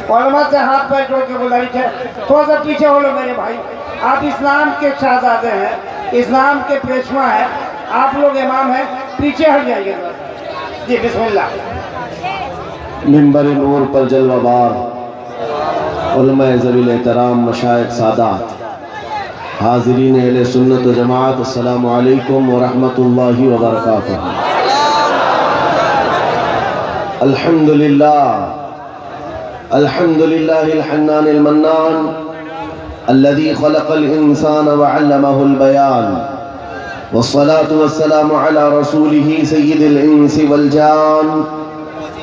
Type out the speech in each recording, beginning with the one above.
علماء سے ہاتھ پیر جوڑ کے گزارش ہے تھوڑا سا پیچھے ہو لو میرے بھائی. آپ اسلام کے شہزادے ہیں, اسلام کے پیشوا ہیں, آپ لوگ امام ہیں, پیچھے ہٹ جائیے. جی بسم اللہ. منبر نور پر جلوہ بار علماء ذوی الاحترام, مشائخ سادات, حاضرین اہل سنت و جماعت, السلام علیکم ورحمۃ اللہ وبرکاتہ. الحمدللہ الحنان المنان الذي خلق الإنسان وعلمه البيان, والصلاة والسلام على رسوله سيد الإنس والجان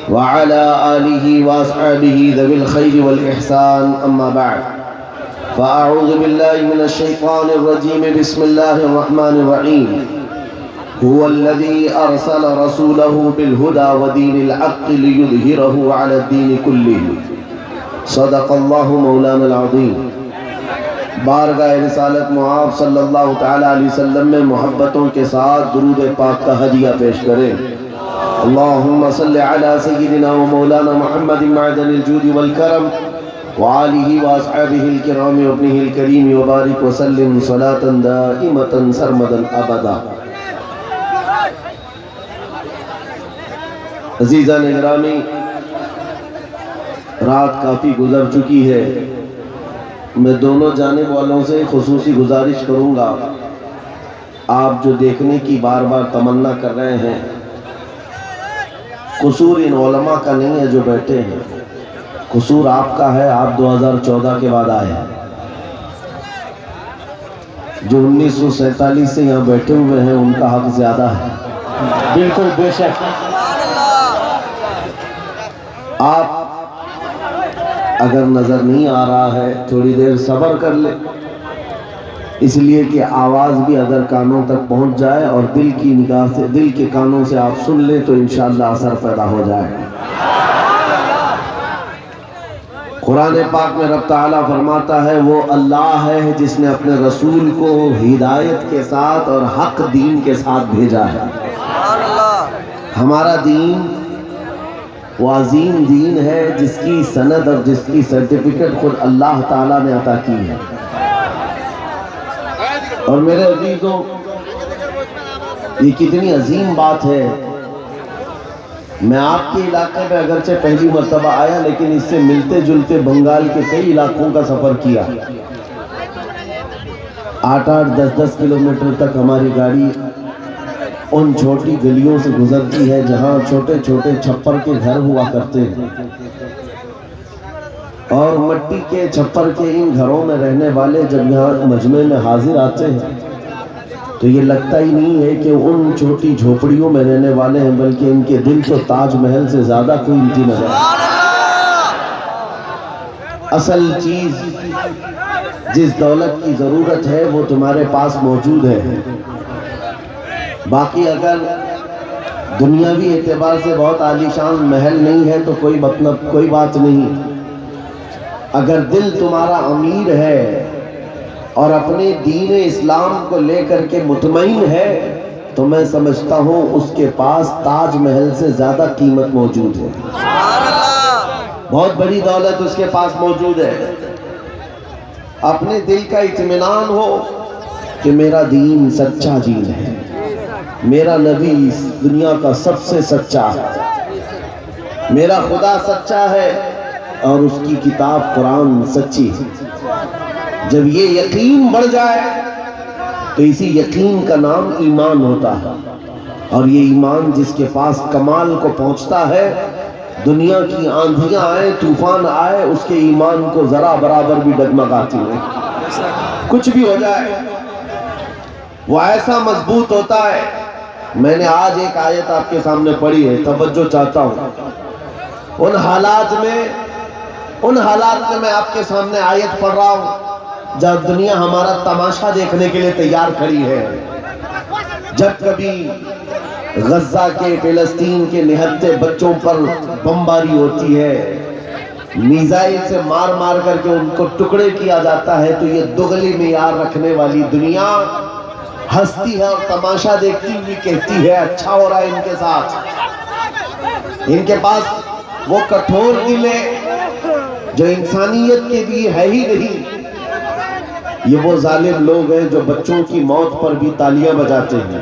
وعلى آله وأصحابه ذوي الخير والإحسان, أما بعد فأعوذ بالله من الشيطان الرجيم. بسم الله الرحمن الرحيم. هو الذي أرسل رسوله بالهدى ودين الحق ليظهره على الدين كله. صدق الله مولانا العظيم. بارگاہ رسالت معاب صلی اللہ تعالیٰ علیہ وسلم میں محبتوں کے ساتھ درود پاک کا ہدیہ پیش کریں. اللہم صلی علی سیدنا و مولانا محمد معدن الجود والکرم وآلہ واصحابہ الکرام وابنہ الکریم وبارک وسلم صلاة دائمة سرمدا ابدا. عزیزان اکرامی, رات کافی گزر چکی ہے. میں دونوں جانب والوں سے خصوصی گزارش کروں گا, آپ جو دیکھنے کی بار بار تمنا کر رہے ہیں, قصور ان علماء کا نہیں ہے جو بیٹھے ہیں, قصور آپ کا ہے. آپ 2014 کے بعد آئے ہیں. جو 1947 سے یہاں بیٹھے ہوئے ہیں ان کا حق زیادہ ہے. بالکل بے شک. آپ اگر نظر نہیں آ رہا ہے تھوڑی دیر صبر کر لیں, اس لیے کہ آواز بھی اگر کانوں تک پہنچ جائے اور دل کی نگاہ سے, دل کے کانوں سے آپ سن لیں تو انشاءاللہ اثر پیدا ہو جائے. قرآن پاک میں رب تعالیٰ فرماتا ہے وہ اللہ ہے جس نے اپنے رسول کو ہدایت کے ساتھ اور حق دین کے ساتھ بھیجا ہے. ہمارا دین وہ عظیم دین ہے جس کی سند اور جس کی سرٹیفکیٹ خود اللہ تعالیٰ نے عطا کی ہے. اور میرے عزیزوں, یہ کتنی عظیم بات ہے. میں آپ کے علاقے میں اگرچہ پہلی مرتبہ آیا, لیکن اس سے ملتے جلتے بنگال کے کئی علاقوں کا سفر کیا. 8-8, 10-10 کلومیٹر تک ہماری گاڑی ان چھوٹی گلیوں سے گزرتی ہے جہاں چھوٹے چھوٹے چھپر کے گھر ہوا کرتے ہیں, اور مٹی کے چھپر کے ان گھروں میں رہنے والے جب یہاں مجمع میں حاضر آتے ہیں تو یہ لگتا ہی نہیں ہے کہ ان چھوٹی جھوپڑیوں میں رہنے والے ہیں, بلکہ ان کے دل تو تاج محل سے زیادہ قیمتی نظر. اصل چیز جس دولت کی ضرورت ہے وہ تمہارے پاس موجود ہے. باقی اگر دنیاوی اعتبار سے بہت عالیشان محل نہیں ہے تو کوئی بات نہیں. اگر دل تمہارا امیر ہے اور اپنے دین اسلام کو لے کر کے مطمئن ہے تو میں سمجھتا ہوں اس کے پاس تاج محل سے زیادہ قیمت موجود ہے. بہت بڑی دولت اس کے پاس موجود ہے. اپنے دل کا اطمینان ہو کہ میرا دین سچا دین ہے, میرا نبی اس دنیا کا سب سے سچا ہے, میرا خدا سچا ہے اور اس کی کتاب قرآن سچی ہے. جب یہ یقین بڑھ جائے تو اسی یقین کا نام ایمان ہوتا ہے, اور یہ ایمان جس کے پاس کمال کو پہنچتا ہے, دنیا کی آندھیاں آئے, طوفان آئے, اس کے ایمان کو ذرا برابر بھی ڈگمگاتی ہے. کچھ بھی ہو جائے وہ ایسا مضبوط ہوتا ہے. میں نے آج ایک آیت آپ کے سامنے پڑھی ہے, توجہ چاہتا ہوں. ان حالات میں میں آپ کے سامنے آیت پڑھ رہا ہوں جب دنیا ہمارا تماشا دیکھنے کے لیے تیار کھڑی ہے. جب کبھی غزہ کے, فلسطین کے نہتے بچوں پر بمباری ہوتی ہے, میزائل سے مار مار کر کے ان کو ٹکڑے کیا جاتا ہے, تو یہ دگلی معیار رکھنے والی دنیا ہنستی ہے اور تماشا دیکھتی ہوئی کہتی ہے اچھا ہو رہا ہے ان کے ساتھ. ان کے پاس وہ کٹھور دل ہے جو انسانیت کے لیے ہے ہی نہیں، یہ وہ ظالم لوگ ہیں جو بچوں کی موت پر بھی تالیاں بجاتے ہیں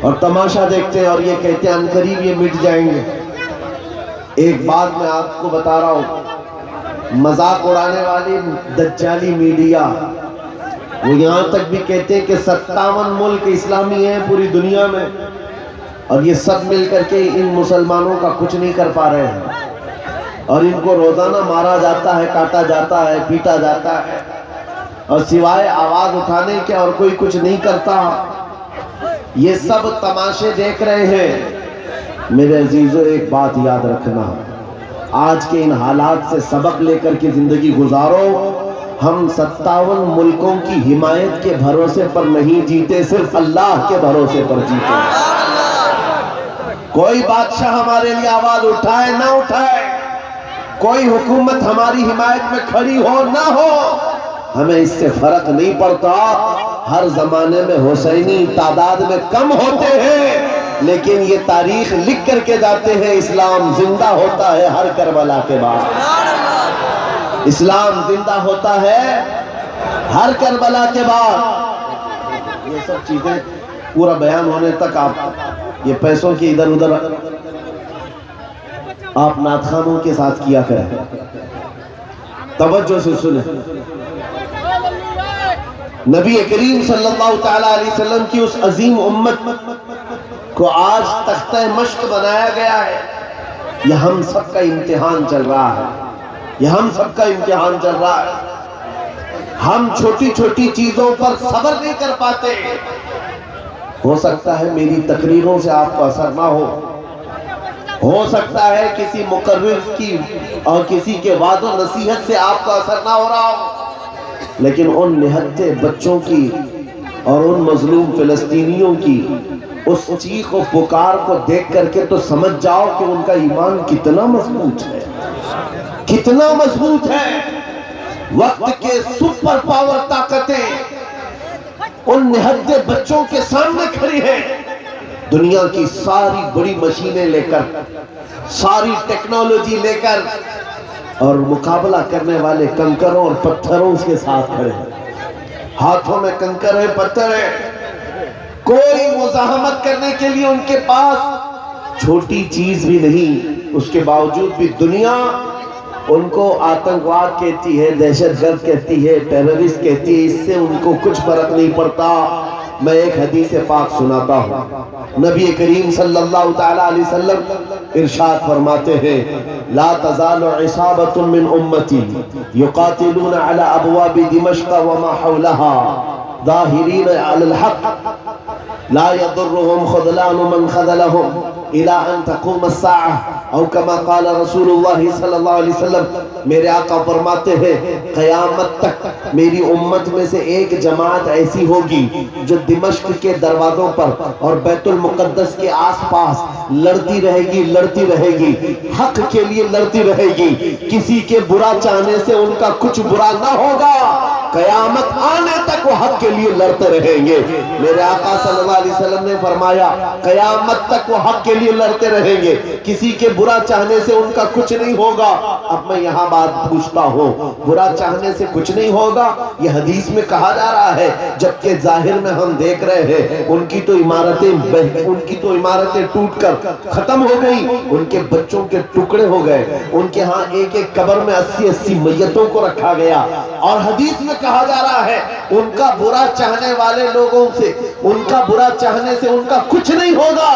اور تماشا دیکھتے ہیں اور یہ کہتے ہیں عنقریب یہ مٹ جائیں گے۔ ایک بات میں آپ کو بتا رہا ہوں، مذاق اڑانے والی دجالی میڈیا وہ یہاں تک بھی کہتے ہیں کہ 57 ملک اسلامی ہیں پوری دنیا میں اور یہ سب مل کر کے ان مسلمانوں کا کچھ نہیں کر پا رہے ہیں اور ان کو روزانہ مارا جاتا ہے، کاٹا جاتا ہے، پیٹا جاتا ہے اور سوائے آواز اٹھانے کے اور کوئی کچھ نہیں کرتا۔ یہ سب تماشے دیکھ رہے ہیں۔ میرے عزیزو ایک بات یاد رکھنا، آج کے ان حالات سے سبق لے کر کے زندگی گزارو۔ ہم 57 ملکوں کی حمایت کے بھروسے پر نہیں جیتے، صرف اللہ کے بھروسے پر جیتے۔ کوئی بادشاہ ہمارے لیے آواز اٹھائے نہ اٹھائے، کوئی حکومت ہماری حمایت میں کھڑی ہو نہ ہو، ہمیں اس سے فرق نہیں پڑتا۔ ہر زمانے میں حسینی تعداد میں کم ہوتے ہیں، لیکن یہ تاریخ لکھ کر کے جاتے ہیں اسلام زندہ ہوتا ہے ہر کربلا کے بعد، اسلام زندہ ہوتا ہے ہر کربلا کے بعد۔ یہ سب چیزیں پورا بیان ہونے تک آپ یہ پیسوں کی ادھر ادھر آپ نعت خوانوں کے ساتھ کیا کریں، توجہ سے سنیں۔ نبی کریم صلی اللہ تعالیٰ علیہ وسلم کی اس عظیم امت کو آج تختہ مشق بنایا گیا ہے۔ یہ ہم سب کا امتحان چل رہا ہے، یہ ہم سب کا امتحان چل رہا ہے۔ ہم چھوٹی چھوٹی چیزوں پر صبر نہیں کر پاتے۔ ہو سکتا ہے میری تقریروں سے آپ کو اثر نہ ہو سکتا ہے کسی مقرر کی اور کسی کے وعظ و نصیحت سے آپ کو اثر نہ ہو رہا ہو، لیکن ان نہتے بچوں کی اور ان مظلوم فلسطینیوں کی اس چیخ و پکار کو دیکھ کر کے تو سمجھ جاؤ کہ ان کا ایمان کتنا مضبوط ہے، کتنا مضبوط ہے۔ وقت کے سپر پاور طاقتیں ان نہتے بچوں کے سامنے کھڑی ہیں۔ دنیا کی ساری بڑی مشینیں لے کر، ساری ٹیکنالوجی لے کر، اور مقابلہ کرنے والے کنکروں اور پتھروں کے ساتھ کھڑے ہیں۔ ہاتھوں میں کنکر ہے، پتھر ہے، کوئی مزاحمت کرنے کے لیے ان کے پاس چھوٹی چیز بھی نہیں۔ اس کے باوجود بھی دنیا ان کو آتنکواد کہتی ہے، دہشت گرد کہتی ہے، ٹیررسٹ کہتی ہے، اس سے ان کو کچھ فرق نہیں پڑتا۔ میں ایک حدیث پاک سناتا ہوں۔ نبی کریم صلی اللہ تعالیٰ علیہ وسلم ارشاد فرماتے ہیں، لا تزال عصابۃ من امتی یقاتلون علی ابواب دمشق وما حولها ظاہرین علی الحق لا يضرهم خذلان من خذلهم الى ان تقوم الساعة، او کما قال رسول اللہ صلی اللہ علیہ وسلم۔ میرے آقا فرماتے ہیں قیامت تک میری امت میں سے ایک جماعت ایسی ہوگی جو دمشق کے دروازوں پر اور بیت المقدس کے آس پاس لڑتی رہے گی، لڑتی رہے گی، حق کے لیے لڑتی رہے گی۔ کسی کے برا چاہنے سے ان کا کچھ برا نہ ہوگا، قیامت آنے تک وہ حق کے لیے لڑتے رہیں گے۔ میرے آقا صلی اللہ علیہ وسلم نے فرمایا قیامت تک وہ حق کے لیے لڑتے رہیں گے، کسی کے برا چاہنے سے ان کا کچھ نہیں ہوگا۔ اب میں یہاں بات پوچھتا ہوں، برا چاہنے سے کچھ نہیں ہوگا یہ حدیث میں کہا جا رہا ہے، جبکہ ظاہر میں ہم دیکھ رہے ہیں ان کی تو عمارتیں ٹوٹ کر ختم ہو گئی، ان کے بچوں کے ٹکڑے ہو گئے، ان کے ہاں ایک ایک قبر میں 80 میتوں کو رکھا گیا، اور حدیث میں کہا جا رہا ہے ان کا برا چاہنے والے لوگوں سے، ان کا برا چاہنے سے ان کا کچھ نہیں ہوگا۔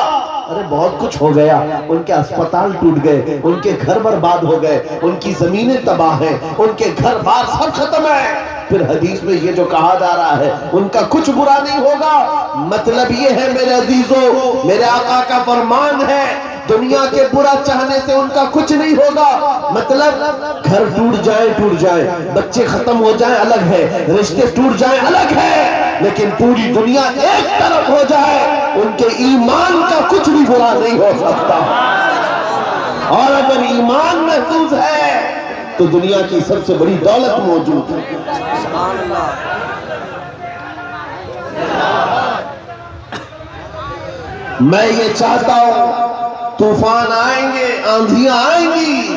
ارے بہت کچھ ہو گیا، ان کے اسپتال ٹوٹ گئے، ان کے گھر برباد ہو گئے، ان کی زمینیں تباہ ہیں، ان کے گھر بار سب ختم ہے۔ پھر حدیث میں یہ جو کہا جا رہا ہے ان کا کچھ برا نہیں ہوگا، مطلب یہ ہے میرے عزیزو، میرے آقا کا فرمان ہے دنیا کے برا چاہنے سے ان کا کچھ نہیں ہوگا۔ مطلب گھر ٹوٹ جائیں، بچے ختم ہو جائیں الگ ہے، رشتے ٹوٹ جائیں الگ ہے، لیکن پوری دنیا ایک طرف ہو جائے ان کے ایمان کا کچھ بھی برا نہیں ہو سکتا۔ اور اگر ایمان محفوظ ہے تو دنیا کی سب سے بڑی دولت موجود ہے۔ میں یہ چاہتا ہوں طوفان آئیں گے، آندھیاں آئیں گی،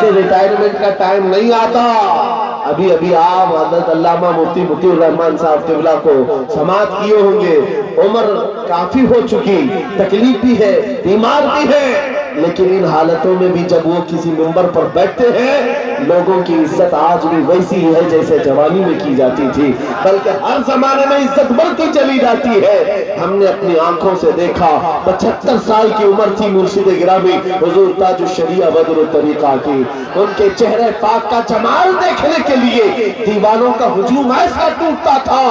کے ریٹائرمنٹ کا ٹائم نہیں آتا. ابھی آپ حضرت علامہ مفتی مطیع الرحمان صاحب قبلہ کو سماعت کیے ہوں گے. عمر کافی ہو چکی, تکلیف بھی ہے, بیمار بھی ہے, لیکن ان حالتوں میں بھی جب وہ کسی منبر پر بیٹھتے ہیں لوگوں کی عزت آج بھی ویسی ہے جیسے جوانی میں کی جاتی تھی, بلکہ ہر زمانے میں عزت بڑھتی چلی جاتی ہے. ہم نے اپنی آنکھوں سے دیکھا 75 سال کی عمر تھی مرشد گرامی حضور تاج الشریعہ بدر الطریقہ کی. ان کے چہرے پاک کا جمال دیکھنے کے لیے دیوانوں کا ہجوم ایسا ٹوٹتا تھا.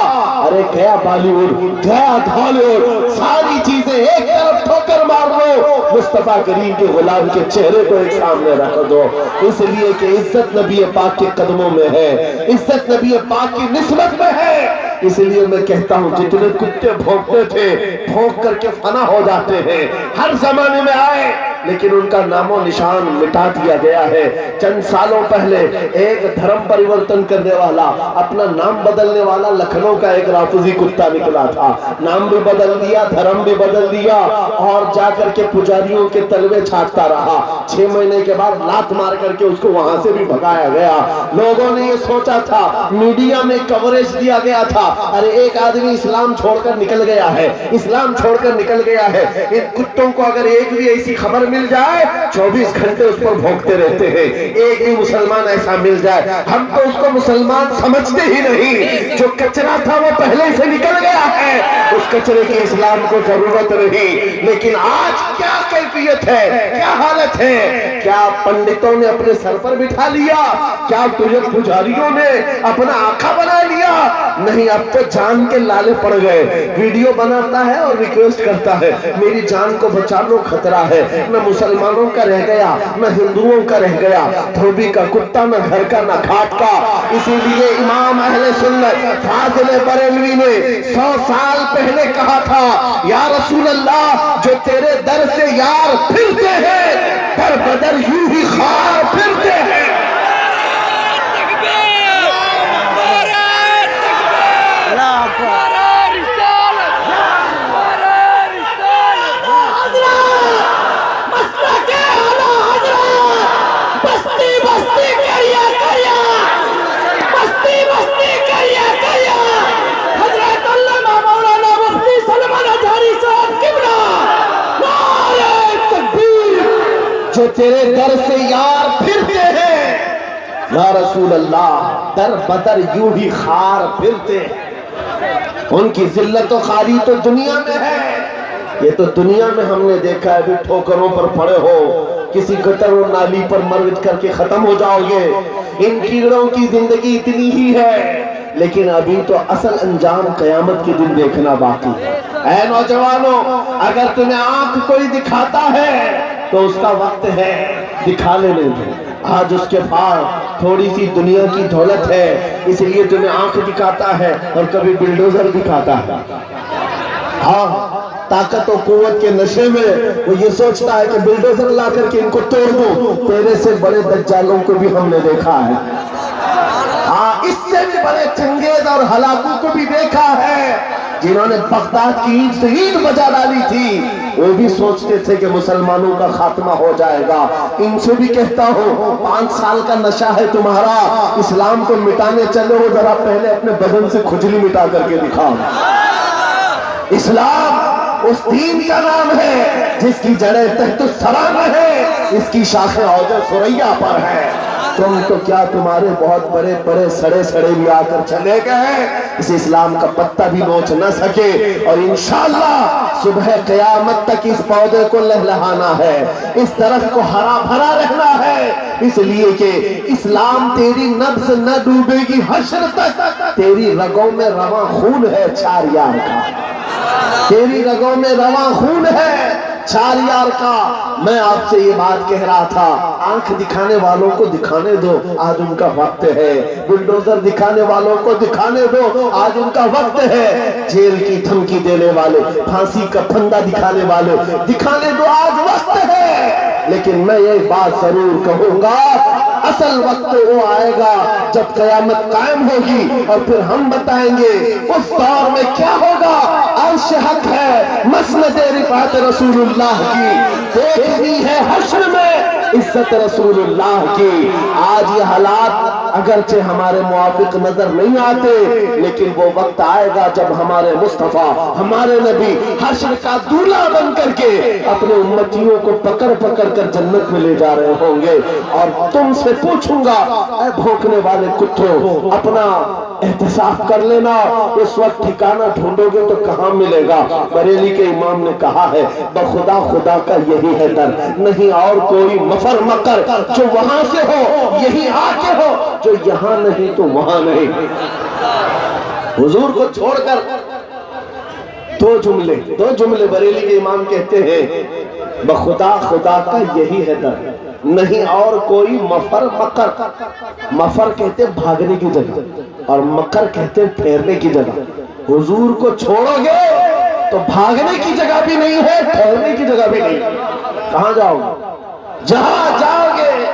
ارے گیا بالی ووڈ, گیا دھالی ووڈ, ساری چیزیں ایک طرف ٹھوکر مار لو, مصطفیٰ کریم کے غلام کے چہرے کو ایک سامنے رکھ دو. اس لیے کہ عزت نبی پاک کے قدموں میں ہے, عزت نبی پاک کی نسبت میں ہے. اس لیے میں کہتا ہوں جتنے کتے بھونکتے تھے بھونک کر کے فنا ہو جاتے ہیں, ہر زمانے میں آئے لیکن ان کا نام و نشان مٹا دیا گیا ہے. چند سالوں پہلے ایک دھرم پریورتن کرنے والا, اپنا نام بدلنے والا لکھنؤ کا ایک رافضی کتا نکلا تھا. نام بھی بدل دیا, دھرم بھی بدل دیا اور جا کر کے پجاریوں کے تلوے چھانٹتا رہا. 6 مہینے کے بعد لات مار کر کے اس کو وہاں سے بھی بھگایا گیا. لوگوں نے یہ سوچا تھا, میڈیا میں کوریج دیا گیا تھا, ارے ایک آدمی اسلام چھوڑ کر نکل گیا ہے, اسلام چھوڑ کر نکل گیا ہے. ان کتوں کو اگر ایک بھی ایسی خبر مل جائے 24 گھنٹے اس پر بھونکتے رہتے ہیں. ایک بھی مسلمان ایسا مل جائے, ہم تو اس کو مسلمان سمجھتے ہی نہیں. جو کچرا تھا وہ پہلے سے نکل گیا ہے, اس کچرے کی اسلام کو ضرورت نہیں. لیکن آج کیا کیفیت ہے, کیا حالت ہے, کیا پنڈتوں نے اپنے سر پر بٹھا لیا, کیا تجھے پجاریوں نے اپنا آقا بنا لیا؟ نہیں, اب تو جان کے لالے پڑ گئے. ویڈیو بناتا ہے اور ریکویسٹ کرتا ہے میری جان کو بچا لو, خطرہ ہے. نہ مسلمانوں کا رہ گیا, نہ ہندوؤں کا رہ گیا, دھوبی کا کتا, نہ گھر کا, نہ گھاٹ کا. اسی لیے امام اہل سنت فاضل بریلوی نے 100 سال پہلے کہا تھا, یا رسول اللہ جو تیرے در سے یار پھرتے ہیں پر بدر یوں ہی خار پھرتے ہیں. جو تیرے در سے یار پھرتے ہیں یا رسول اللہ در بدر یوں ہی خار پھرتے ہیں. ان کی ذلت و خاری تو دنیا میں ہے, یہ تو دنیا میں ہم نے دیکھا ہے. بھی ٹھوکروں پر پڑے ہو, کسی گٹر و نالی پر مر کر کے ختم ہو جاؤ گے. ان کیڑوں کی زندگی اتنی ہی ہے, لیکن ابھی تو اصل انجام قیامت کے دن دیکھنا باقی ہے. اے نوجوانوں, اگر تمہیں آنکھ کوئی دکھاتا ہے تو اس کا وقت ہے, دکھا لینے دو. آج اس کے پاس تھوڑی سی دنیا کی دولت ہے, اس لیے تمہیں آنکھ دکھاتا ہے اور کبھی بلڈوزر دکھاتا ہے. ہاں, طاقت و قوت کے نشے میں وہ یہ سوچتا ہے کہ بلڈوزر لا کر کے ان کو توڑ دو. تیرے سے بڑے دجالوں کو بھی ہم نے دیکھا ہے, ہاں اس سے بھی بڑے چنگیز اور ہلاکوں کو بھی دیکھا ہے, جنہوں نے بغداد کی اینٹ سے اینٹ بجا ڈالی تھی. وہ بھی سوچتے تھے کہ مسلمانوں کا خاتمہ ہو جائے گا. ان سے بھی کہتا ہوں 5 سال کا نشہ ہے تمہارا, اسلام کو مٹانے چلے ہو, ذرا پہلے اپنے بدن سے کھجلی مٹا کر کے دکھاؤ. اسلام اس دین کا نام ہے جس کی جڑیں تحت الثری میں ہے, اس کی شاخیں عود ثریا پر ہے. تم تو کیا, تمہارے بہت بڑے بڑے سڑے سڑے بھی آ کر چلے گئے, اس اسلام کا پتہ بھی نوچ نہ سکے. اور انشاءاللہ صبح قیامت تک اس پودے کو لہلہانا ہے, اس درخت کو ہرا بھرا رہنا ہے. اس لیے کہ اسلام تیری نبض نہ ڈوبے گی حشر تک. تیری رگوں میں رواں خون ہے 4 یار کا, تیری رگوں میں رواں خون ہے 4 یار کا. میں آپ سے یہ بات کہہ رہا تھا, آنکھ دکھانے والوں کو دکھانے دو, آج ان کا وقت ہے. بلڈوزر دکھانے والوں کو دکھانے دو, آج ان کا وقت ہے. جیل کی دھمکی دینے والے, پھانسی کا پھندا دکھانے والے, دکھانے دو, آج وقت ہے. لیکن میں یہ بات ضرور کہوں گا, اصل وقت وہ آئے گا جب قیامت قائم ہوگی اور پھر ہم بتائیں گے اس دور میں کیا ہوگا. عرش حق ہے, مسند رفعت رسول اللہ کی, دیکھنی ہے حشر میں عزت رسول اللہ کی. آج یہ حالات اگرچہ ہمارے موافق نظر نہیں آتے, لیکن وہ وقت آئے گا جب ہمارے مصطفیٰ, ہمارے نبی حشر کا دولہا بن کر کے اپنے امتیوں کو پکڑ پکڑ کر جنت میں لے جا رہے ہوں گے. اور تم سے پوچھوں گا, اے بھوکنے والے کتوں, اپنا احتساب کر لینا. اس وقت ٹھکانہ ڈھونڈو گے تو کہاں ملے گا؟ بریلی کے امام نے کہا ہے, بخدا خدا کا یہی ہے در, نہیں اور کوئی مفر مکر, جو وہاں سے ہو یہی آ کے ہو, جو یہاں نہیں تو وہاں نہیں. حضور کو چھوڑ کر دو جملے بریلی کے امام کہتے ہیں, بخدا خدا کا یہی ہے در, نہیں اور کوئی مفر مکر. مفر کہتے بھاگنے کی جگہ اور مکر کہتے پھیرنے کی جگہ. حضور کو چھوڑو گے تو بھاگنے کی جگہ بھی نہیں ہے, ٹھہرنے کی جگہ بھی نہیں. کہاں جاؤ گے؟ جہاں جاؤ گے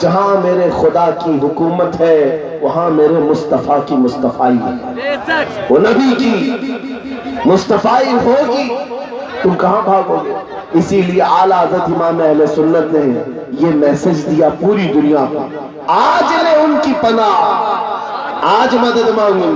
جہاں میرے خدا کی حکومت ہے, وہاں میرے مصطفیٰ کی مصطفائی ہے, وہ نبی کی مصطفائی ہوگی. تم کہاں بھاگو گے؟ اسی لیے اعلیٰ حضرت امام اہل سنت نے یہ میسج دیا پوری دنیا کو, آج لے ان کی پناہ, آج مدد مانگو.